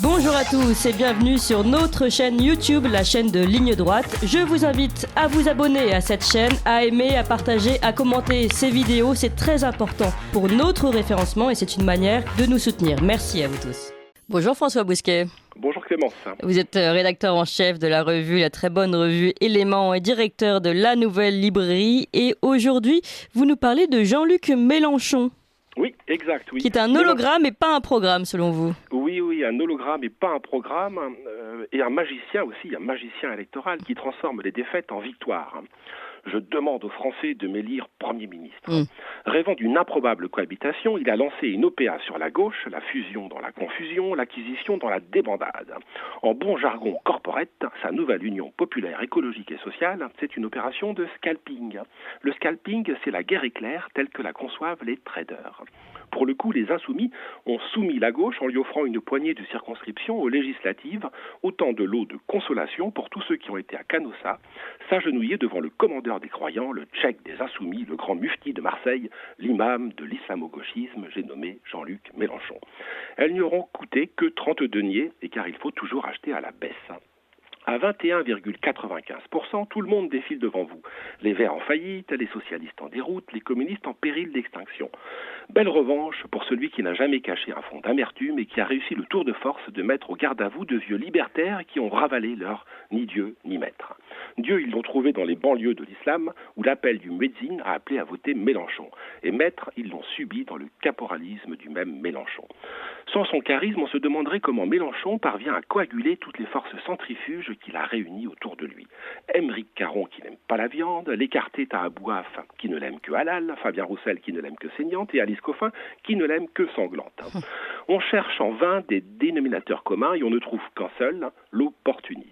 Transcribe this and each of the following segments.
Bonjour à tous et bienvenue sur notre chaîne YouTube, la chaîne de Ligne Droite. Je vous invite à vous abonner à cette chaîne, à aimer, à partager, à commenter ces vidéos. C'est très important pour notre référencement et c'est une manière de nous soutenir. Merci à vous tous. Bonjour François Bousquet. Bonjour Clémence. Vous êtes rédacteur en chef de la revue, la très bonne revue Éléments et directeur de La Nouvelle Librairie. Et aujourd'hui, vous nous parlez de Jean-Luc Mélenchon. Oui, exact. Oui. Qui est un hologramme et pas un programme, selon vous. Oui, un hologramme et pas un programme. Et un magicien aussi, un magicien électoral qui transforme les défaites en victoires. Je demande aux Français de m'élire Premier ministre. Rêvant d'une improbable cohabitation, il a lancé une OPA sur la gauche, la fusion dans la confusion, l'acquisition dans la débandade. En bon jargon corporate, sa nouvelle union populaire, écologique et sociale, c'est une opération de scalping. Le scalping, c'est la guerre éclair telle que la conçoivent les traders. Pour le coup, les insoumis ont soumis la gauche en lui offrant une poignée de circonscriptions aux législatives, autant de lots de consolation pour tous ceux qui ont été à Canossa, s'agenouiller devant le commandeur des croyants, le tchèque des insoumis, le grand mufti de Marseille, l'imam de l'islamo-gauchisme, j'ai nommé Jean-Luc Mélenchon. Elles n'y auront coûté que 30 deniers, et car il faut toujours acheter à la baisse. À 21,95%, tout le monde défile devant vous. Les Verts en faillite, les socialistes en déroute, les communistes en péril d'extinction. Belle revanche pour celui qui n'a jamais caché un fond d'amertume et qui a réussi le tour de force de mettre au garde à vous de vieux libertaires qui ont ravalé leur ni Dieu ni maître. Dieu, ils l'ont trouvé dans les banlieues de l'islam où l'appel du muezzin a appelé à voter Mélenchon. Et maître, ils l'ont subi dans le caporalisme du même Mélenchon. Sans son charisme, on se demanderait comment Mélenchon parvient à coaguler toutes les forces centrifuges qu'il a réunies autour de lui. Aymeric Caron qui n'aime pas la viande, l'écarté Taha Bouaf qui ne l'aime que halal, Fabien Roussel qui ne l'aime que saignante et Alice Coffin qui ne l'aime que sanglante. On cherche en vain des dénominateurs communs et on ne trouve qu'un seul, l'opportunisme.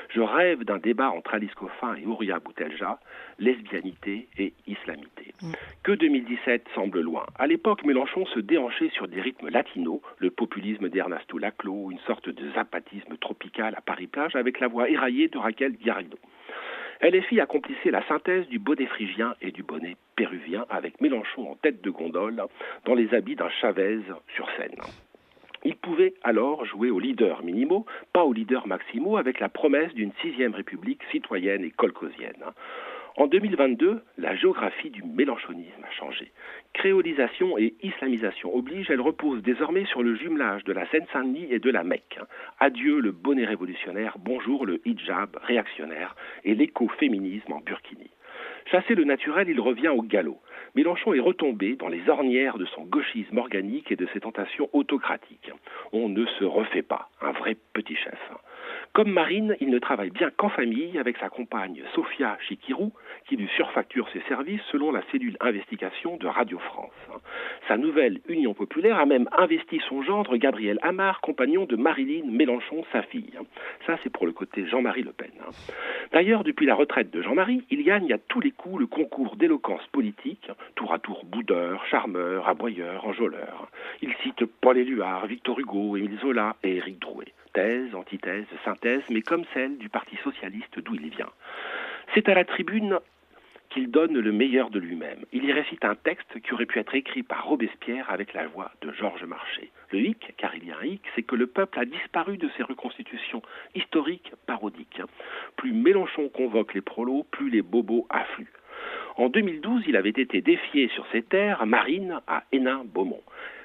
Je rêve d'un débat entre Alice Coffin et Ouria Boutelja, lesbianité et islamité. Que 2017 semble loin. À l'époque, Mélenchon se déhanchait sur des rythmes latinos, le populisme d'Ernesto Laclau, une sorte de zapatisme tropical à Paris-Plage avec la voix éraillée de Raquel Garrido. LFI accomplissait la synthèse du bonnet phrygien et du bonnet péruvien avec Mélenchon en tête de gondole dans les habits d'un Chavez sur scène. Il pouvait alors jouer aux leaders minimaux, pas aux leaders maximaux, avec la promesse d'une 6e république citoyenne et kolkhosienne. En 2022, la géographie du mélenchonisme a changé. Créolisation et islamisation oblige, elle repose désormais sur le jumelage de la Seine-Saint-Denis et de la Mecque. Adieu le bonnet révolutionnaire, bonjour le hijab réactionnaire et l'écoféminisme en burkini. Chassé le naturel, il revient au galop. Mélenchon est retombé dans les ornières de son gauchisme organique et de ses tentations autocratiques. On ne se refait pas, un vrai petit chef. Comme Marine, il ne travaille bien qu'en famille avec sa compagne Sophia Chikirou, qui lui surfacture ses services selon la cellule investigation de Radio France. Sa nouvelle Union populaire a même investi son gendre Gabriel Amar, compagnon de Marilyn Mélenchon, sa fille. Ça, c'est pour le côté Jean-Marie Le Pen. D'ailleurs, depuis la retraite de Jean-Marie, il gagne à tous les coups le concours d'éloquence politique, tour à tour boudeur, charmeur, aboyeur, enjôleur. Il cite Paul Éluard, Victor Hugo, Émile Zola et Éric Drouet. Thèse, antithèse, synthèse, mais comme celle du Parti socialiste d'où il vient. C'est à la tribune qu'il donne le meilleur de lui-même. Il y récite un texte qui aurait pu être écrit par Robespierre avec la voix de Georges Marchais. Le hic, car il y a un hic, c'est que le peuple a disparu de ses reconstitutions historiques parodiques. Plus Mélenchon convoque les prolos, plus les bobos affluent. En 2012, il avait été défié sur ses terres, Marine, à Hénin-Beaumont.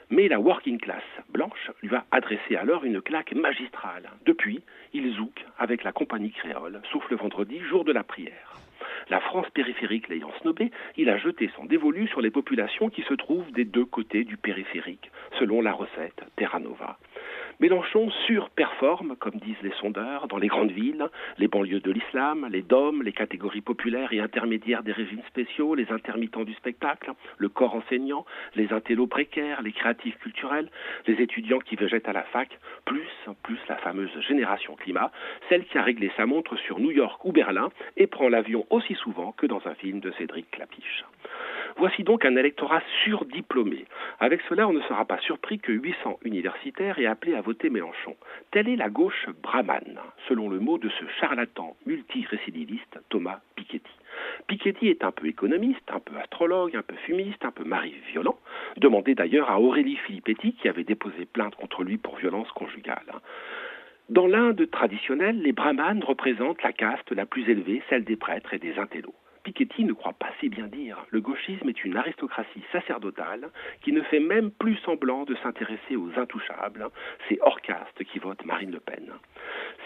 Mais la working class blanche lui a adressé alors une claque magistrale. Depuis, il zouk avec la compagnie créole, sauf le vendredi, jour de la prière. La France périphérique l'ayant snobé, il a jeté son dévolu sur les populations qui se trouvent des deux côtés du périphérique, selon la recette Terra Nova. Mélenchon surperforme, comme disent les sondeurs, dans les grandes villes, les banlieues de l'islam, les DOM, les catégories populaires et intermédiaires des régimes spéciaux, les intermittents du spectacle, le corps enseignant, les intellos précaires, les créatifs culturels, les étudiants qui végètent à la fac, plus la fameuse génération climat, celle qui a réglé sa montre sur New York ou Berlin et prend l'avion aussi souvent que dans un film de Cédric Clapiche. Voici donc un électorat surdiplômé. Avec cela, on ne sera pas surpris que 800 universitaires aient appelé à voter Mélenchon. Telle est la gauche brahmane, selon le mot de ce charlatan multirécidiviste Thomas Piketty. Piketty est un peu économiste, un peu astrologue, un peu fumiste, un peu mari violent. Demandez d'ailleurs à Aurélie Filippetti qui avait déposé plainte contre lui pour violence conjugale. Dans l'Inde traditionnelle, les brahmanes représentent la caste la plus élevée, celle des prêtres et des intellos. Piketty ne croit pas si bien dire. Le gauchisme est une aristocratie sacerdotale qui ne fait même plus semblant de s'intéresser aux intouchables, ces hors-castes qui votent Marine Le Pen.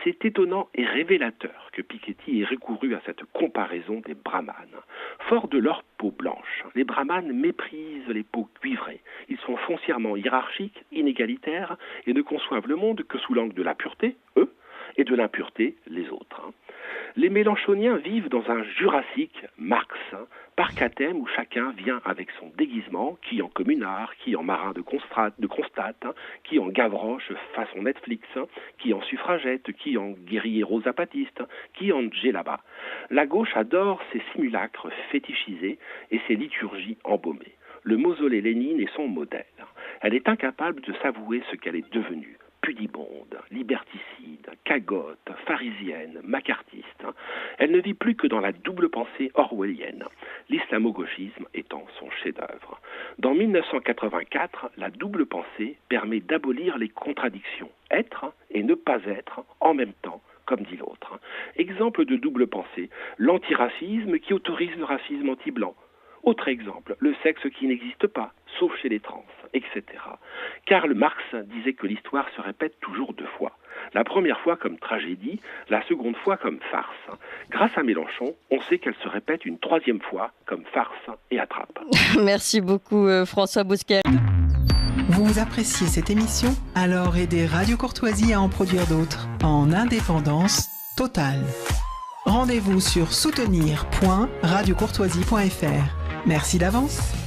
C'est étonnant et révélateur que Piketty ait recouru à cette comparaison des brahmanes. Forts de leur peau blanche, les brahmanes méprisent les peaux cuivrées. Ils sont foncièrement hiérarchiques, inégalitaires et ne conçoivent le monde que sous l'angle de la pureté, eux, et de l'impureté, les autres. Les Mélenchoniens vivent dans un Jurassique Marx, parc à thème où chacun vient avec son déguisement, qui en communard, qui en marin de Kronstadt, qui en Gavroche façon Netflix, qui en suffragette, qui en guerrier rosapatiste, qui en djellaba. La gauche adore ces simulacres fétichisés et ces liturgies embaumées. Le mausolée Lénine est son modèle. Elle est incapable de s'avouer ce qu'elle est devenue. Pudibonde, liberticide, cagotte, pharisienne, macartiste. Elle ne vit plus que dans la double pensée orwellienne, l'islamo-gauchisme étant son chef-d'œuvre. Dans 1984, la double pensée permet d'abolir les contradictions, être et ne pas être en même temps, comme dit l'autre. Exemple de double pensée, l'antiracisme qui autorise le racisme anti-blanc. Autre exemple, le sexe qui n'existe pas, sauf chez les trans, etc. Karl Marx disait que l'histoire se répète toujours deux fois. La première fois comme tragédie, la seconde fois comme farce. Grâce à Mélenchon, on sait qu'elle se répète une troisième fois comme farce et attrape. Merci beaucoup François Bousquet. Vous appréciez cette émission? Alors aidez Radio Courtoisie à en produire d'autres, en indépendance totale. Rendez-vous sur soutenir.radiocourtoisie.fr. Merci d'avance.